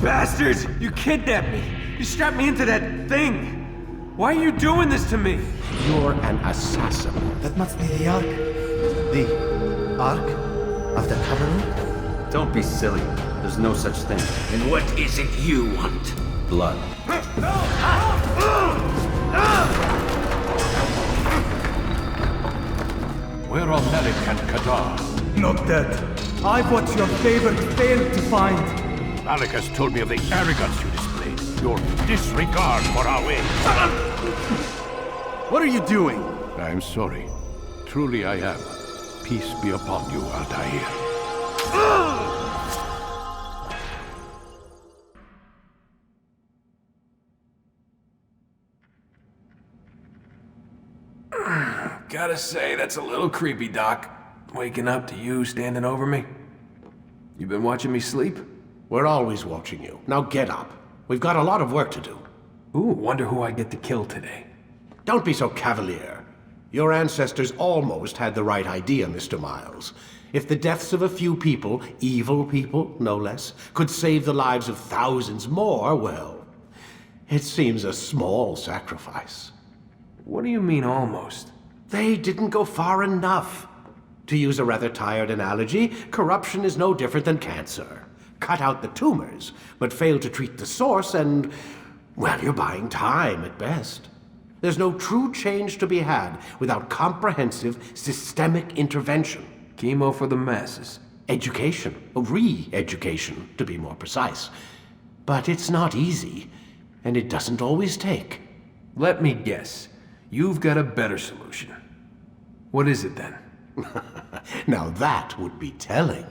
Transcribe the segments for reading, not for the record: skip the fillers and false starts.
Bastards! You kidnapped me! You strapped me into that thing! Why are you doing this to me? You're an assassin. That must be the Ark. The Ark of the Covenant? Don't be silly. There's no such thing. And what is it you want? Blood. Where are Malik and Kadar? Not dead. I've what your favor failed to find. Malik has told me of the arrogance you displayed, your disregard for our ways. What are you doing? I am sorry. Truly I am. Peace be upon you, Altair. Gotta say, that's a little creepy, Doc. Waking up to you standing over me. You been watching me sleep? We're always watching you. Now get up. We've got a lot of work to do. Ooh, wonder who I get to kill today. Don't be so cavalier. Your ancestors almost had the right idea, Mr. Miles. If the deaths of a few people, evil people, no less, could save the lives of thousands more, well, it seems a small sacrifice. What do you mean, almost? They didn't go far enough. To use a rather tired analogy, corruption is no different than cancer. Cut out the tumors, but fail to treat the source and, well, you're buying time at best. There's no true change to be had without comprehensive, systemic intervention. Chemo for the masses. Education, re-education, to be more precise. But it's not easy, and it doesn't always take. Let me guess. You've got a better solution. What is it then? Now that would be telling.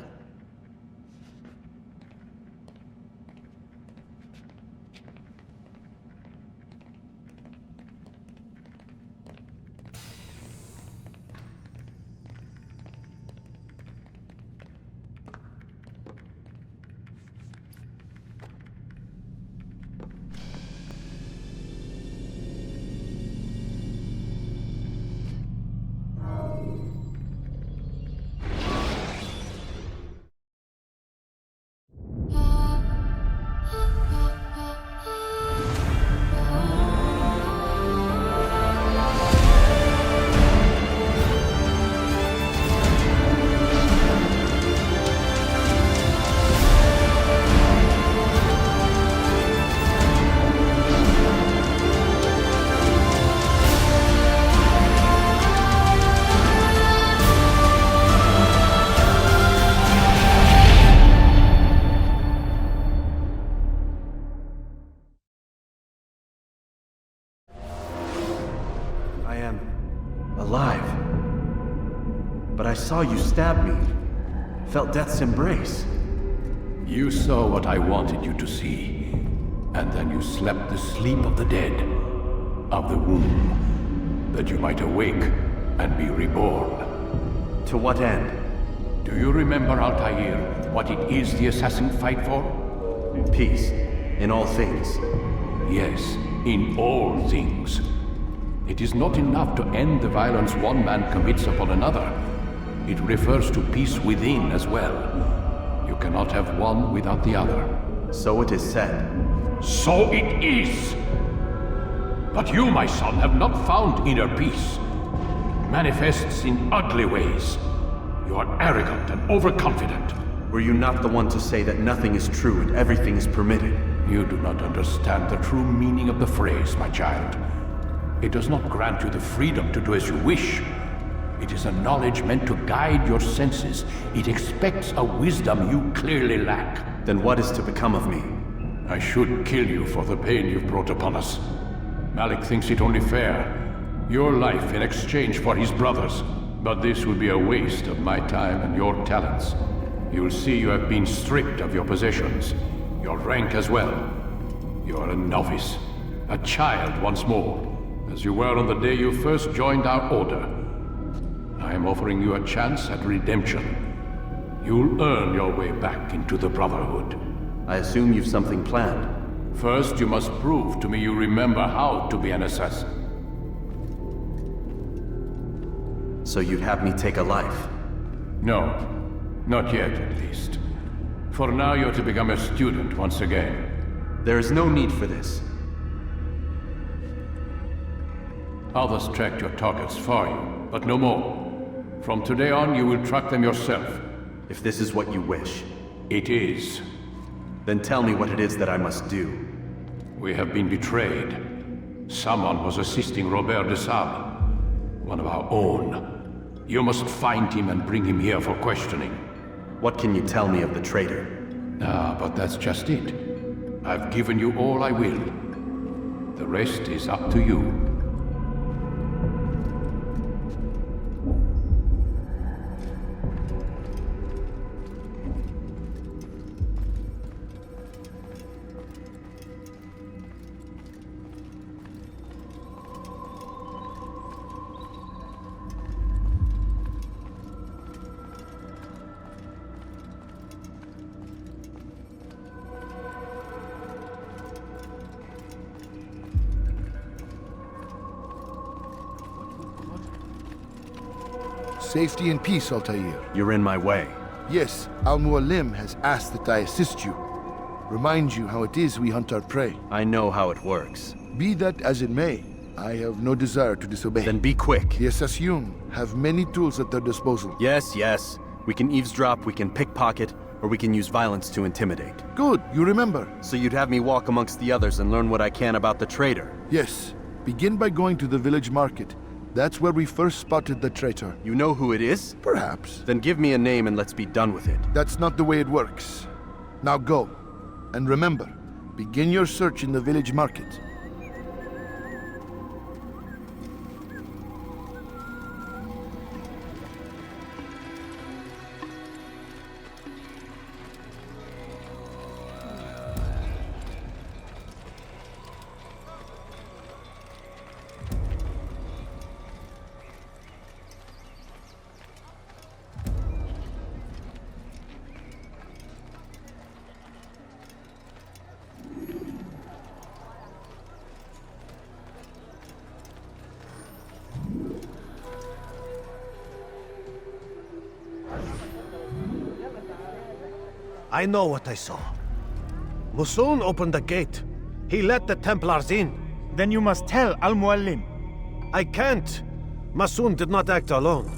I am alive. But I saw you stab me. Felt death's embrace. You saw what I wanted you to see, and then you slept the sleep of the dead, of the womb, that you might awake and be reborn. To what end? Do you remember, Altair, what it is the assassins fight for? Peace. In all things. Yes, in all things. It is not enough to end the violence one man commits upon another. It refers to peace within as well. You cannot have one without the other. So it is said. So it is! But you, my son, have not found inner peace. It manifests in ugly ways. You are arrogant and overconfident. Were you not the one to say that nothing is true and everything is permitted? You do not understand the true meaning of the phrase, my child. It does not grant you the freedom to do as you wish. It is a knowledge meant to guide your senses. It expects a wisdom you clearly lack. Then what is to become of me? I should kill you for the pain you've brought upon us. Malik thinks it only fair. Your life in exchange for his brother's. But this would be a waste of my time and your talents. You'll see you have been stripped of your possessions. Your rank as well. You are a novice. A child once more. As you were on the day you first joined our order. I am offering you a chance at redemption. You'll earn your way back into the Brotherhood. I assume you've something planned. First, you must prove to me you remember how to be an assassin. So you'd have me take a life? No, not yet at least. For now, you're to become a student once again. There is no need for this. Others tracked your targets for you, but no more. From today on, you will track them yourself. If this is what you wish, It is. then tell me what it is that I must do. We have been betrayed. Someone was assisting Robert de Sable, one of our own. You must find him and bring him here for questioning. What can you tell me of the traitor? Ah, but that's just it. I've given you all I will. The rest is up to you. Safety and peace, Altair. You're in my way. Yes, Al-Mualim has asked that I assist you. Remind you how it is we hunt our prey. I know how it works. Be that as it may, I have no desire to disobey. Then be quick. The Assassin have many tools at their disposal. Yes, yes. We can eavesdrop, we can pickpocket, or we can use violence to intimidate. Good, you remember. So you'd have me walk amongst the others and learn what I can about the traitor. Yes, begin by going to the village market. That's where we first spotted the traitor. You know who it is? Perhaps. Then give me a name and let's be done with it. That's not the way it works. Now go. And remember, begin your search in the village market. I know what I saw. Musoon opened the gate. He let the Templars in. Then you must tell Al-Mualim. I can't. Musoon did not act alone.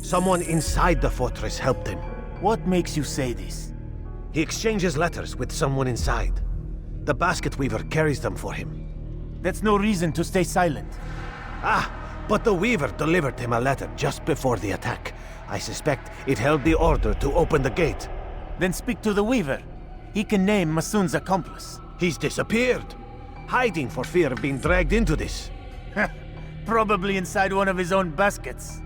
Someone inside the fortress helped him. What makes you say this? He exchanges letters with someone inside. The basket weaver carries them for him. That's no reason to stay silent. Ah, but the weaver delivered him a letter just before the attack. I suspect it held the order to open the gate. Then speak to the Weaver. He can name Masoon's accomplice. He's disappeared, hiding for fear of being dragged into this. Probably inside one of his own baskets.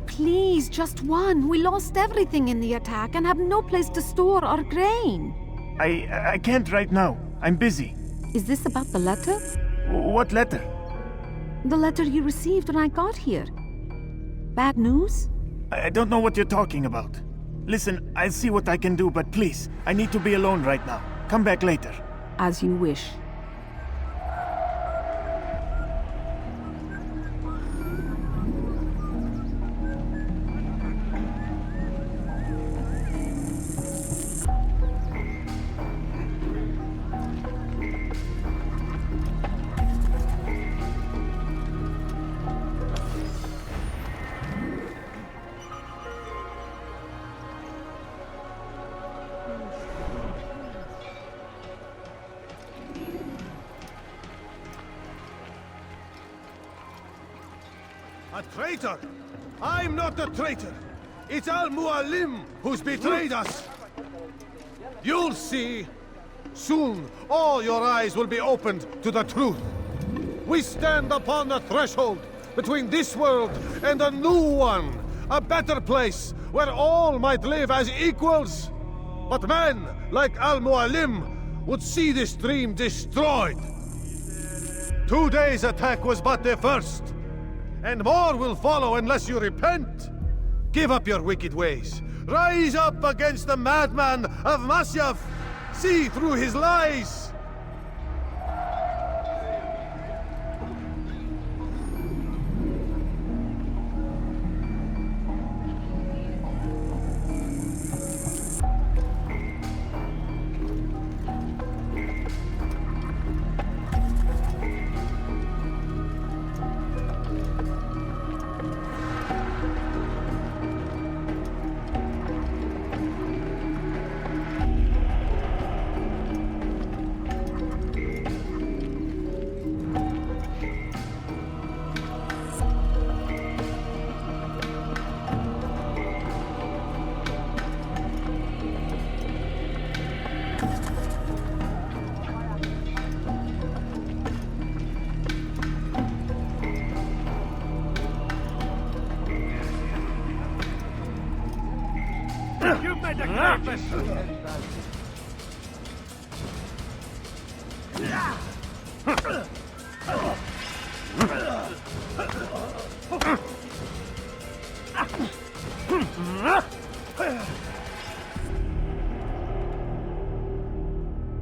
Please, just one. We lost everything in the attack and have no place to store our grain. I can't right now. I'm busy. Is this about the letter? What letter? The letter you received when I got here. Bad news? I don't know what you're talking about. Listen, I'll see what I can do, but please, I need to be alone right now. Come back later. As you wish. A traitor? I'm not a traitor. It's Al-Mualim who's betrayed us. You'll see. Soon, all your eyes will be opened to the truth. We stand upon the threshold between this world and a new one. A better place where all might live as equals. But men like Al-Mualim would see this dream destroyed. Today's attack was but the first. And more will follow unless you repent. Give up your wicked ways. Rise up against the madman of Masyaf. See through his lies.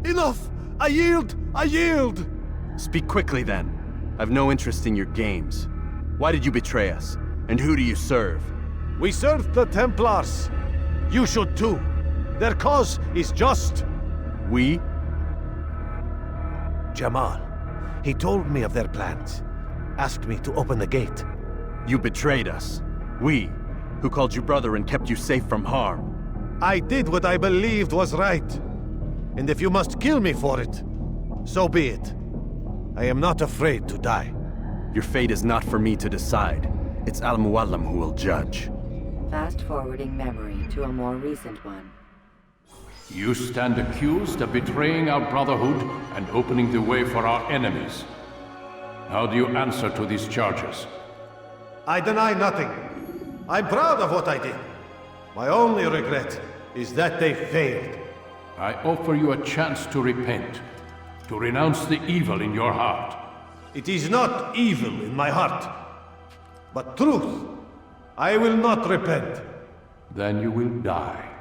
Enough! I yield! I yield! Speak quickly then. I've no interest in your games. Why did you betray us? And who do you serve? We serve the Templars. You should too. Their cause is just. We? Jamal. He told me of their plans. Asked me to open the gate. You betrayed us. We, who called you brother and kept you safe from harm. I did what I believed was right. And if you must kill me for it, so be it. I am not afraid to die. Your fate is not for me to decide. It's Al-Mualim who will judge. Fast-forwarding memory to a more recent one. You stand accused of betraying our Brotherhood and opening the way for our enemies. How do you answer to these charges? I deny nothing. I'm proud of what I did. My only regret is that they failed. I offer you a chance to repent, to renounce the evil in your heart. It is not evil in my heart, but truth. I will not repent. Then you will die.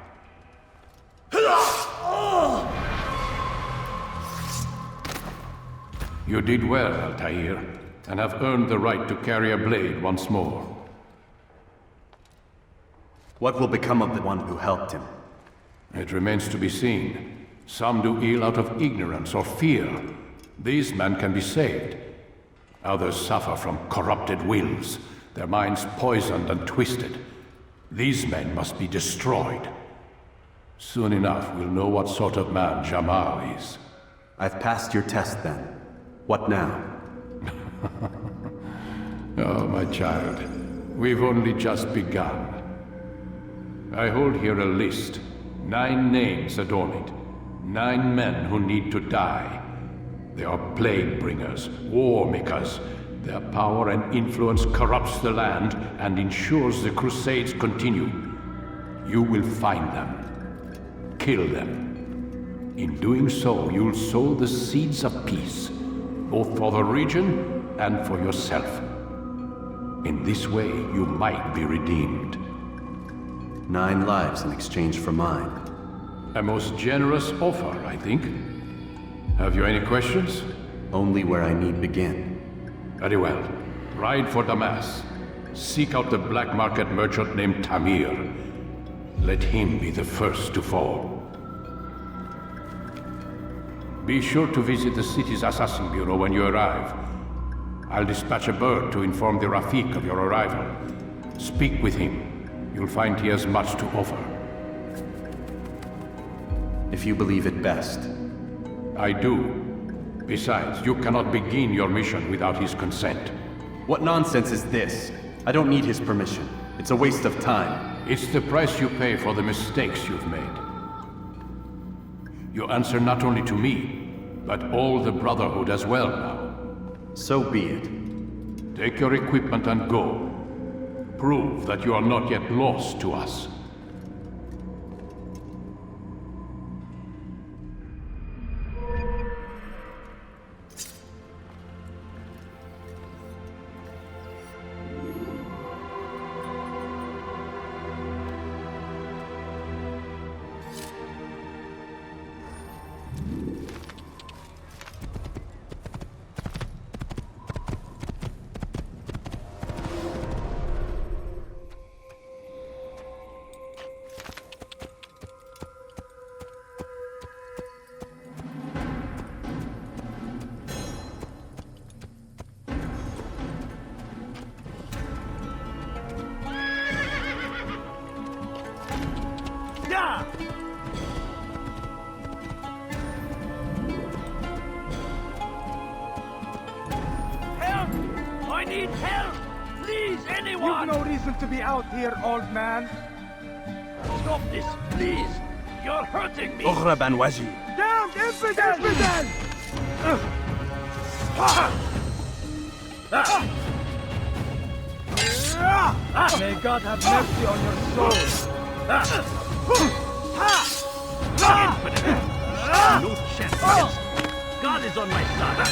You did well, Altair, and have earned the right to carry a blade once more. What will become of the one who helped him? It remains to be seen. Some do ill out of ignorance or fear. These men can be saved. Others suffer from corrupted wills, their minds poisoned and twisted. These men must be destroyed. Soon enough, we'll know what sort of man Jamal is. I've passed your test then. What now? Oh, my child. We've only just begun. I hold here a list. 9 names adorn it. 9 men who need to die. They are plague bringers, war makers. Their power and influence corrupts the land and ensures the Crusades continue. You will find them. Kill them. In doing so, you'll sow the seeds of peace, both for the region and for yourself. In this way, you might be redeemed. 9 lives in exchange for mine. A most generous offer, I think. Have you any questions? Only where I need begin. Very well. Ride for Damas. Seek out the black market merchant named Tamir. Let him be the first to fall. Be sure to visit the city's assassin bureau when you arrive. I'll dispatch a bird to inform the Rafik of your arrival. Speak with him. You'll find he has much to offer. If you believe it best. I do. Besides, you cannot begin your mission without his consent. What nonsense is this? I don't need his permission. It's a waste of time. It's the price you pay for the mistakes you've made. You answer not only to me, but all the Brotherhood as well now. So be it. Take your equipment and go. Prove that you are not yet lost to us. You've no reason to be out here, old man. Stop this, please! You're hurting me! Ughraban Wazir. Down, infidel! May God have mercy on your soul. No chance. God is on my side.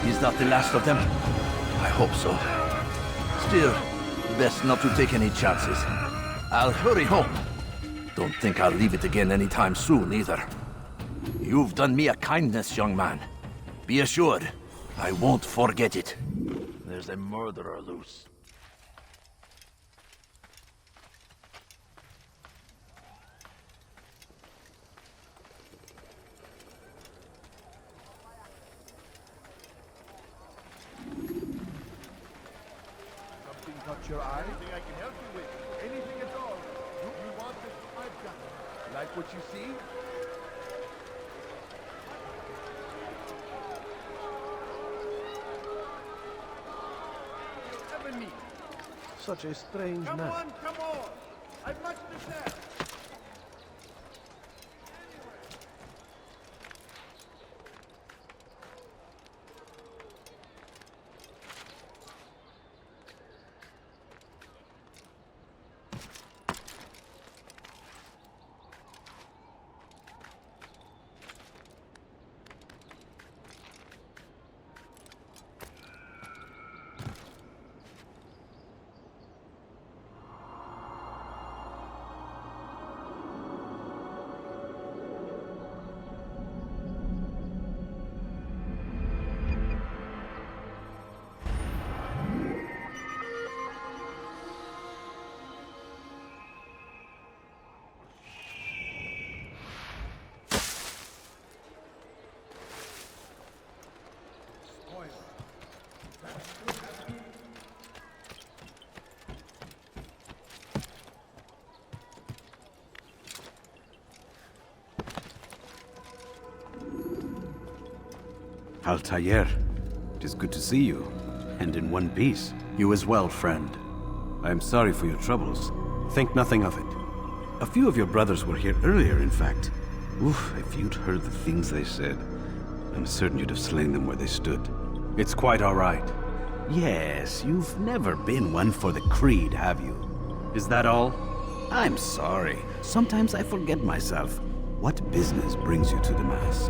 Is that the last of them? I hope so. Still, best not to take any chances. I'll hurry home. Don't think I'll leave it again anytime soon, either. You've done me a kindness, young man. Be assured, I won't forget it. There's a murderer loose. Something caught your eye? Anything I can help you with? Anything at all? You want it? I've got it. Like what you see? Such a strange man. Come on! I've much to say! Altair, it is good to see you, and in one piece. You as well, friend. I am sorry for your troubles. Think nothing of it. A few of your brothers were here earlier, in fact. Oof, if you'd heard the things they said, I'm certain you'd have slain them where they stood. It's quite all right. Yes, you've never been one for the creed, have you? Is that all? I'm sorry. Sometimes I forget myself. What business brings you to the Mass?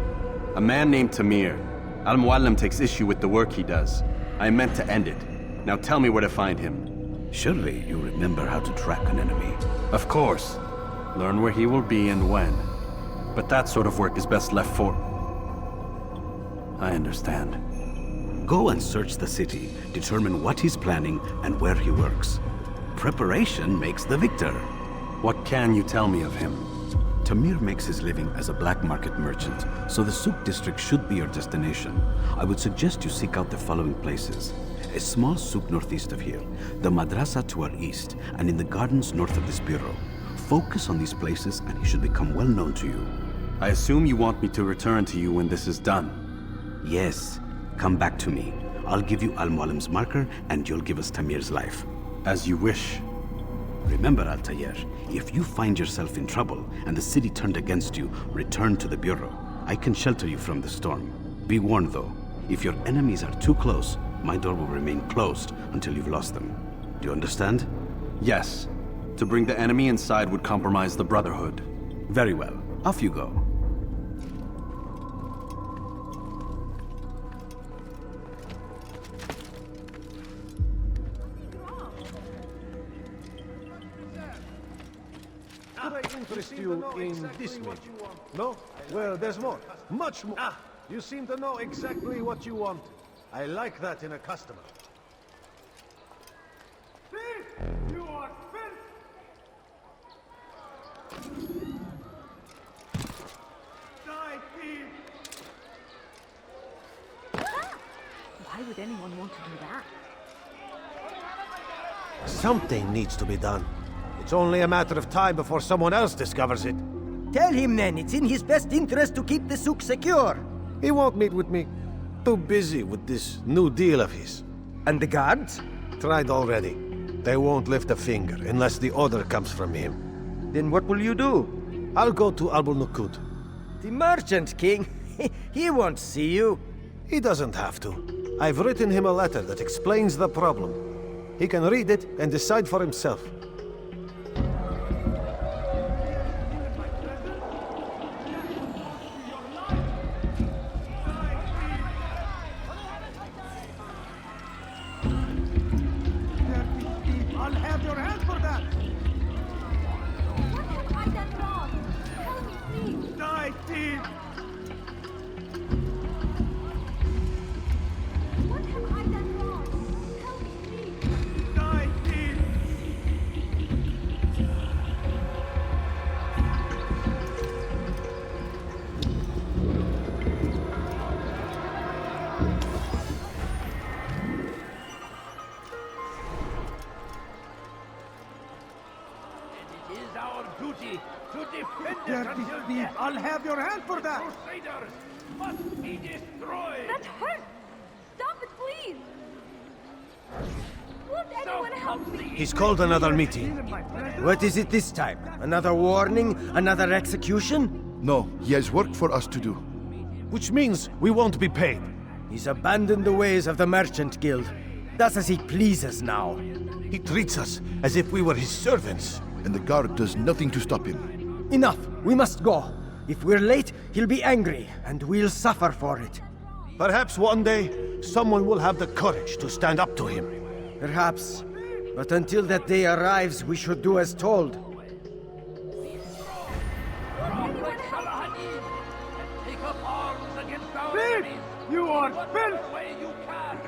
A man named Tamir. Al-Muallim takes issue with the work he does. I meant to end it. Now tell me where to find him. Surely you remember how to track an enemy. Of course. Learn where he will be and when. But that sort of work is best left for... I understand. Go and search the city, determine what he's planning and where he works. Preparation makes the victor. What can you tell me of him? Tamir makes his living as a black market merchant, so the souk district should be your destination. I would suggest you seek out the following places. A small souk northeast of here, the madrasa to our east, and in the gardens north of this bureau. Focus on these places and he should become well known to you. I assume you want me to return to you when this is done. Yes. come back to me. I'll give you Al-Mualim's marker, and you'll give us Tamir's life. As you wish. Remember, Altair, if you find yourself in trouble and the city turned against you, return to the Bureau. I can shelter you from the storm. Be warned, though. If your enemies are too close, my door will remain closed until you've lost them. Do you understand? Yes. To bring the enemy inside would compromise the Brotherhood. Very well. Off you go. Could I interest you in this meeting? No? Well, there's more. Much more. You seem to know exactly what you want. I like that in a customer. You are Die, thief! Why would anyone want to do that? Something needs to be done. It's only a matter of time before someone else discovers it. Tell him then, it's in his best interest to keep the souk secure. He won't meet with me. Too busy with this new deal of his. And the guards? Tried already. They won't lift a finger unless the order comes from him. Then what will you do? I'll go to Abu Nukud. The Merchant King? He won't see you. He doesn't have to. I've written him a letter that explains the problem. He can read it and decide for himself. I'll have your hand for that! What have I done wrong? Tell me, please. Die, thief! What have I done wrong? Tell me, please. Die, thief! It is our duty to defend it Dirty until thief! death. I'll have your hand for that! Crusaders must be destroyed. That hurts! Stop it, please! Won't anyone help me? He's called another meeting. What is it this time? Another warning? Another execution? No, he has work for us to do. Which means we won't be paid. He's abandoned the ways of the Merchant Guild. Does as he pleases now. He treats us as if we were his servants. And the guard does nothing to stop him. Enough! We must go. If we're late, he'll be angry, and we'll suffer for it. Perhaps one day, someone will have the courage to stand up to him. Perhaps. But until that day arrives, we should do as told. Take up arms against our Thief! enemies. You are Whatever filth! way you can.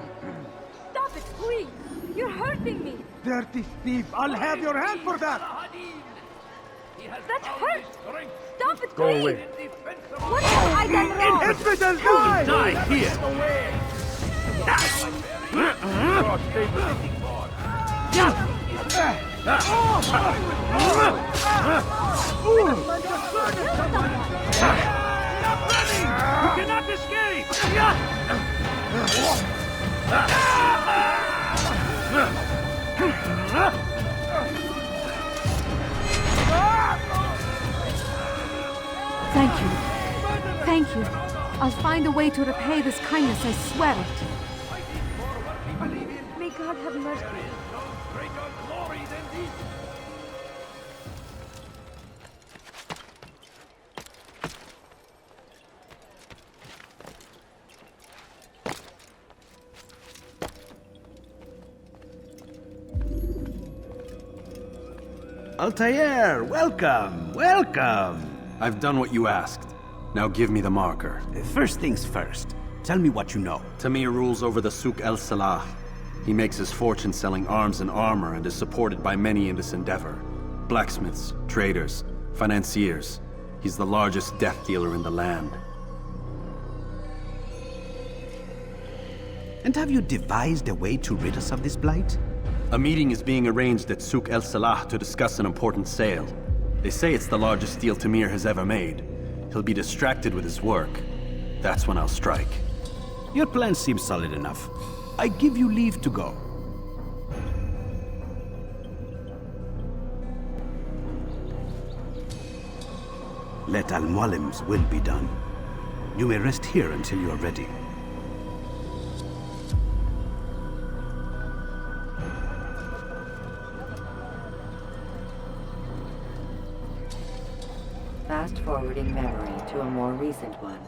Stop it, please! You're hurting me! Dirty thief! I'll have your hand for that! That hurts! Stop it, Go please! away. What have I done wrong? Infidel, die! Die here. You cannot escape. Thank you. Thank you. I'll find a way to repay this kindness, I swear it. May God have mercy. Greater glory than this. Altair, welcome, welcome. I've done what you asked. Now give me the marker. First things first. Tell me what you know. Tamir rules over the Souk El Salah. He makes his fortune selling arms and armor and is supported by many in this endeavor. Blacksmiths, traders, financiers. He's the largest death dealer in the land. And have you devised a way to rid us of this blight? A meeting is being arranged at Souk El Salah to discuss an important sale. They say it's the largest deal Tamir has ever made. He'll be distracted with his work. That's when I'll strike. Your plan seems solid enough. I give you leave to go. Let Al-Mualim's will be done. You may rest here until you are ready. Fast-forwarding memory to a more recent one.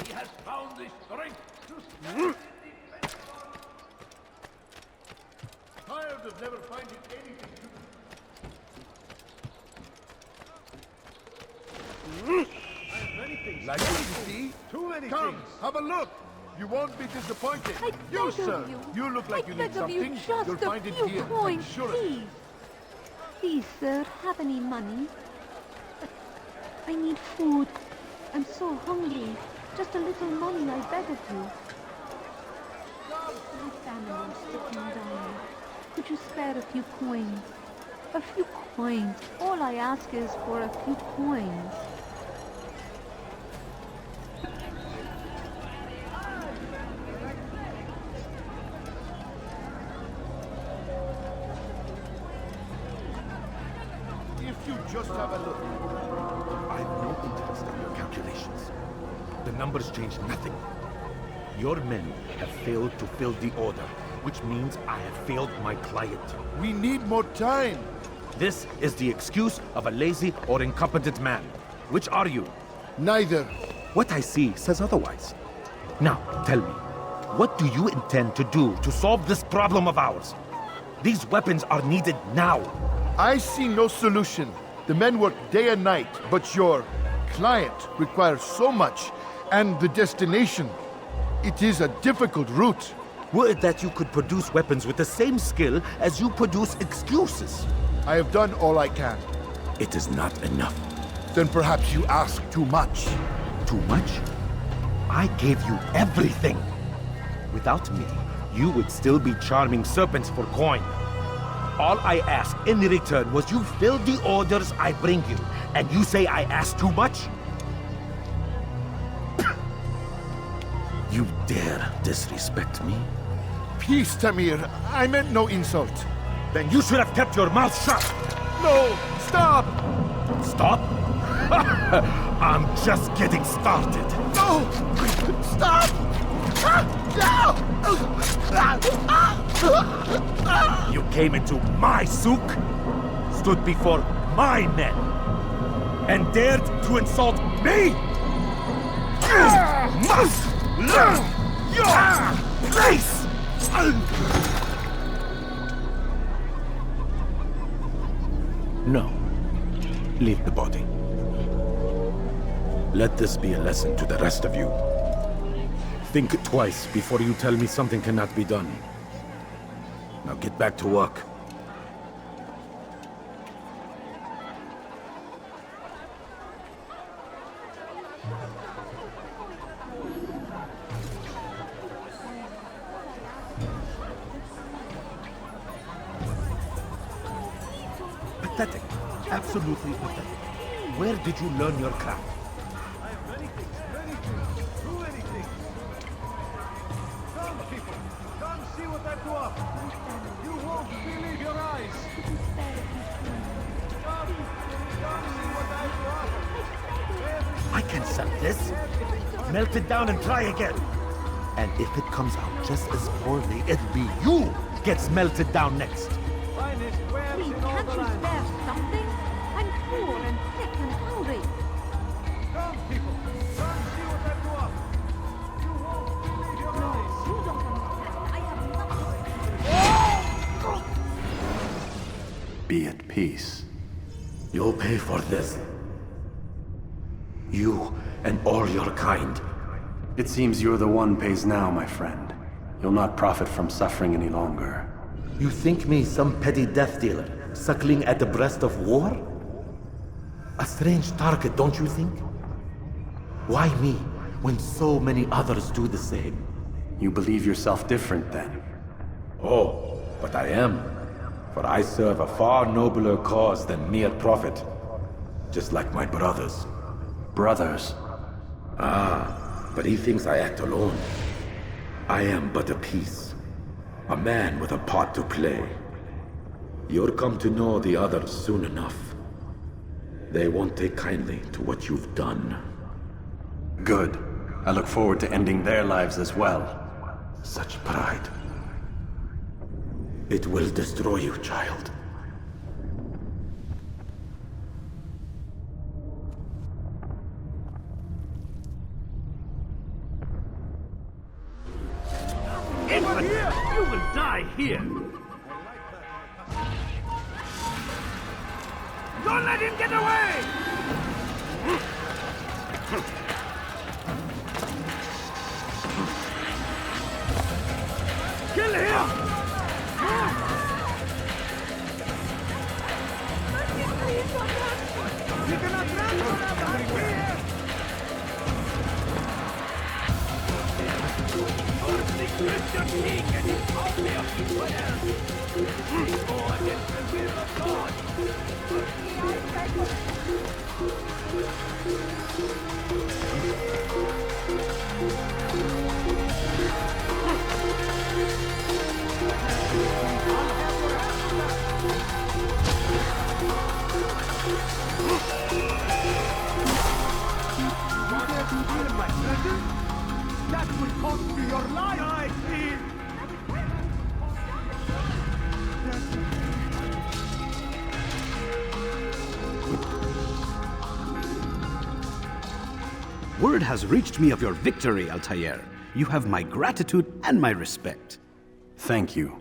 He has found the strength to stand. Tired of never finding anything to do. I have many things. Like what you see? Too many Come, things. have a look. You won't be disappointed. I You, beg sir. of you. You look like you need beg of you, something. just You'll a find it few here. coins, I'm sure of it. please. Please, sir, have any money? I need food. I'm so hungry. Just a little money, I beg of you. My family is sick and dying. Could you spare a few coins? A few coins. All I ask is for a few coins. If you just have a look. I have no interest in your calculations. The numbers change nothing. Your men have failed to fill the order, which means I have failed my client. We need more time. This is the excuse of a lazy or incompetent man. Which are you? Neither. What I see says otherwise. Now, tell me, what do you intend to do to solve this problem of ours? These weapons are needed now. I see no solution. The men work day and night, but your client requires so much, and the destination. It is a difficult route. Would that you could produce weapons with the same skill as you produce excuses. I have done all I can. It is not enough. Then perhaps you ask too much. Too much? I gave you everything. Without me, you would still be charming serpents for coin. All I ask in return was you fill the orders I bring you, and you say I ask too much? You dare disrespect me? Peace, Tamir. I meant no insult. Then you should have kept your mouth shut. No, stop! Stop? I'm just getting started. No! Stop! You came into my souk, stood before my men, and dared to insult me! You must learn your place! No. Leave the body. Let this be a lesson to the rest of you. Think twice before you tell me something cannot be done. Now get back to work. Pathetic. Absolutely pathetic. Where did you learn your craft? I have many things, too many things. Come, people, come see what I have to offer. You won't believe your eyes. Come see what I have to offer. I can sell this. Melt it down and try again. And if it comes out just as poorly, it'll be you gets melted down next. Please, can't you spare something? I'm poor and sick and hungry. Come, people, come see what I have to offer. You won't believe your eyes. You don't understand. I have nothing. Be at peace. You'll pay for this. You and all your kind. It seems you're the one pays now, my friend. You'll not profit from suffering any longer. You think me some petty death dealer, suckling at the breast of war? A strange target, don't you think? Why me, when so many others do the same? You believe yourself different, then? Oh, but I am. For I serve a far nobler cause than mere profit. Just like my brothers. Brothers? Ah, but he thinks I act alone. I am but a piece. A man with a part to play. You'll come to know the others soon enough. They won't take kindly to what you've done. Good. I look forward to ending their lives as well. Such pride. It will destroy you, child. Infant, you will die here. Don't let him get away! Kill him! You cannot run forever! Christian king and his army of Israel! Go against the will of God! That will cost you your life! Die, please! Word has reached me of your victory, Altair. You have my gratitude and my respect. Thank you.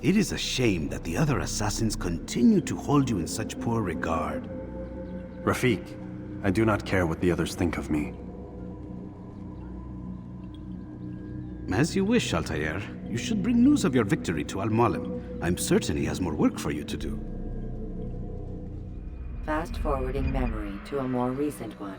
It is a shame that the other assassins continue to hold you in such poor regard. Rafik, I do not care what the others think of me. As you wish, Altair. You should bring news of your victory to Al-Mualim. I'm certain he has more work for you to do. Fast-forwarding memory to a more recent one.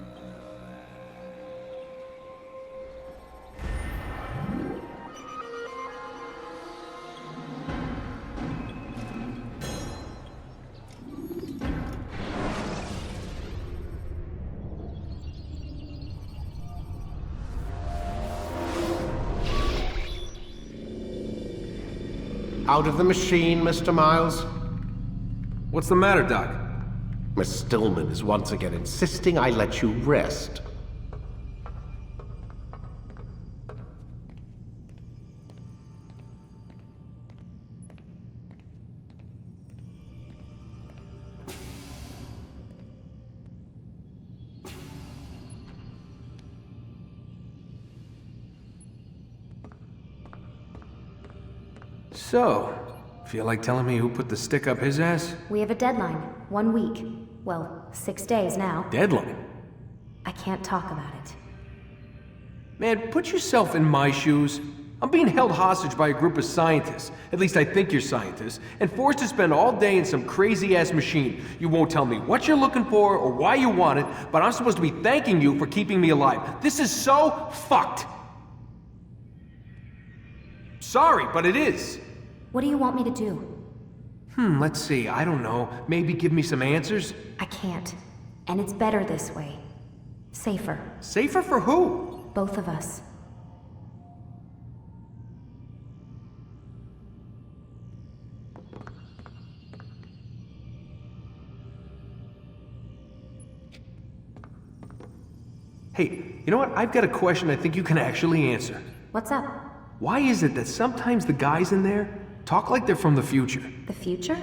Out of the machine, Mr. Miles. What's the matter, Doc? Miss Stillman is once again insisting I let you rest. So, feel like telling me who put the stick up his ass? We have a deadline. 1 week. Well, 6 days now. Deadline? I can't talk about it. Man, put yourself in my shoes. I'm being held hostage by a group of scientists, at least I think you're scientists, and forced to spend all day in some crazy-ass machine. You won't tell me what you're looking for or why you want it, but I'm supposed to be thanking you for keeping me alive. This is so fucked! Sorry, but it is. What do you want me to do? Let's see, I don't know. Maybe give me some answers? I can't. And it's better this way. Safer. Safer for who? Both of us. Hey, you know what? I've got a question I think you can actually answer. What's up? Why is it that sometimes the guys in there talk like they're from the future? The future?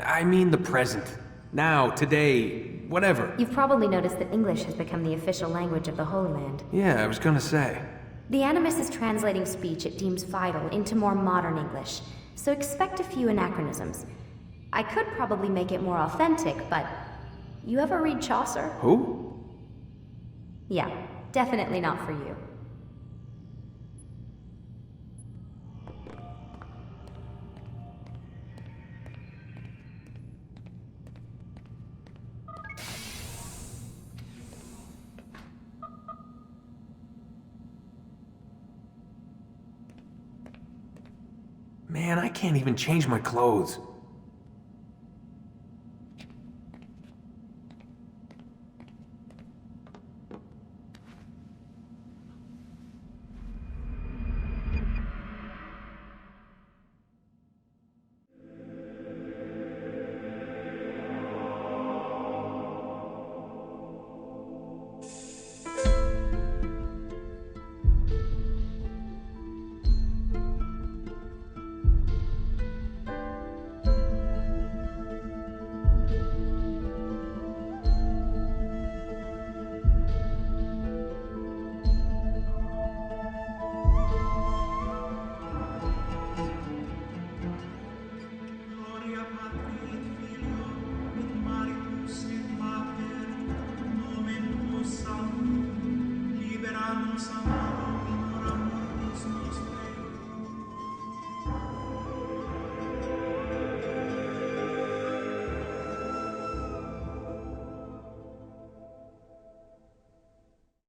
I mean the present. Now, today, whatever. You've probably noticed that English has become the official language of the Holy Land. Yeah, I was gonna say. The Animus is translating speech it deems vital into more modern English, so expect a few anachronisms. I could probably make it more authentic, but... You ever read Chaucer? Who? Yeah, definitely not for you. Man, I can't even change my clothes. Liberamus